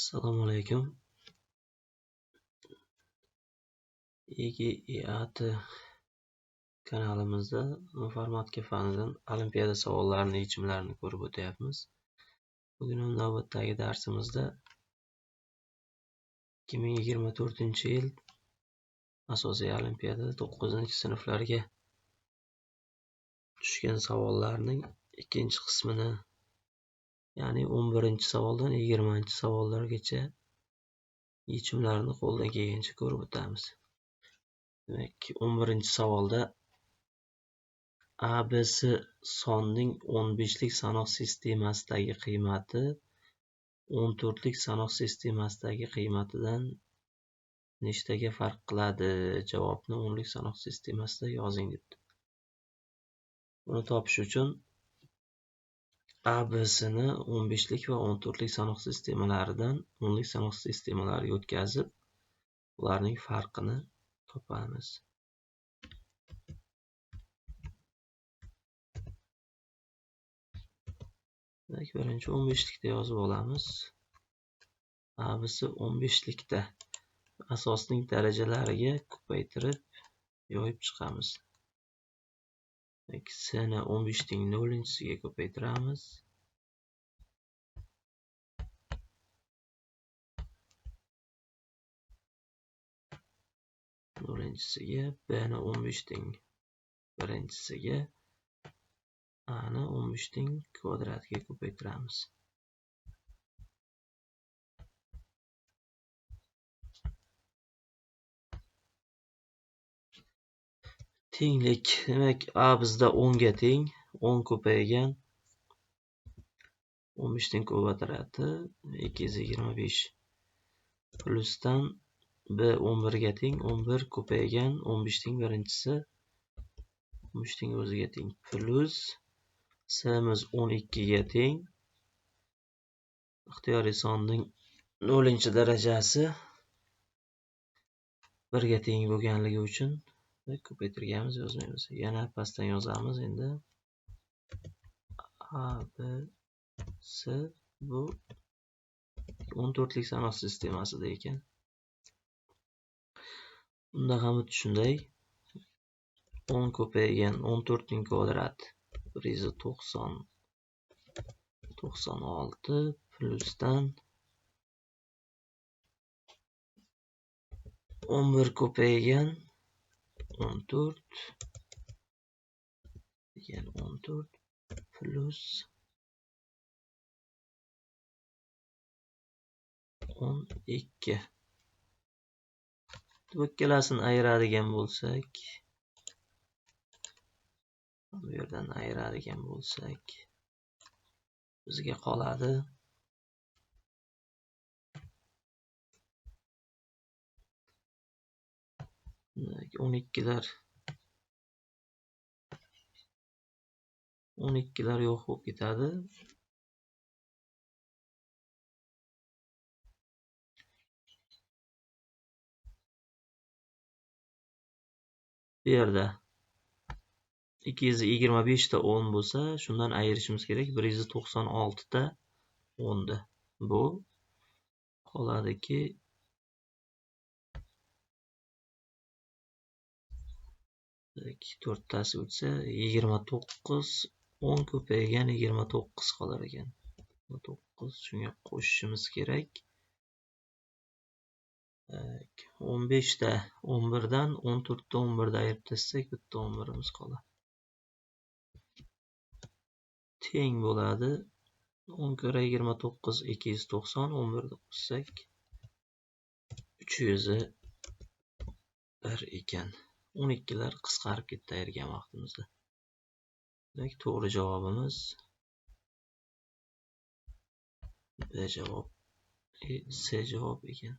Assalomu alaykum. EGEAT kanalimizda informatika fanidan olimpiada savollarining yechimlarini ko'rib o'tyapmiz. Bugun navbatdagi darsimizda 2024-yil asosiy olimpiadada 9-sinflarga tushgan savollarning ikkinchi qismini, ya'ni 11-savoldan 20-savollargacha yechimlarini qo'ldan kelgancha ko'rib o'tamiz. Demak, 11-savolda ABC sonning 15lik sanoq sistemasidagi qiymati 14lik sanoq sistemasidagi qiymatidan nechtaga farq qiladi? Javobni 10lik sanoq sistemasida yozing debdi. Buni topish uchun ABCni 15lik va 14lik sanoq sistemalaridan 10lik sanoq sistemalariga o'tkazib, ularning farqini topamiz. Demak, birinchi 15likda yozib olamiz. ABC 15likda asosning darajalariga ko'paytirib yoyib chiqamiz. C'ni 15ning 0-siga ko'paytiramiz. Birinchisiga B'ni 15ning birinchisiga A'ni 15ning kvadratiga ko'paytiramiz. Tenglik. Demak, A bizda 10 ga teng. 10 ko'paygan 15ning kvadrati 225 plusdan B 11 ga teng. 11 ko'paygan 15ning birinchisi 15ning o'ziga teng. Plus C'miz 12 ga teng. Ixtiyoriy sonning 0-darajasi 1 ga teng bo'lganligi uchun ko'paytirganmiz, yozmaymiz. Yana pastdan yozamiz endi. A, B, C bu 14lik sanoq sistemasida ekan. Unda ham shunday. 10 ko'paygan 14ning kvadrati 196 plusdan 11 ko'paygan 14 plus 12. Bu ikkalasini ayiradigan bo'lsak, bu yerdan ayiradigan bo'lsak, bizga qoladi 12lar yo'q bo'lib ketadi. Bu yerda 225 ta 10 bo'lsa, shundan ayirishimiz kerak. 196 ta 10 ni. Bu qoladiki 4 tasi o'tsa 29, 10 ko'paygan 29 qolar ekan. 29 shunga qo'shishimiz kerak. 15 ta 11 dan 14 ta 11 da ayirib tashlasak, bitta 11imiz qoladi. Teng bo'ladi. 10 kira 29 290, 11 da qo'shsak 301 ekan. 12lar qisqarib ketdi ayirgan vaqtimizda. Demak, to'g'ri javobimiz B javob, C javob ekan.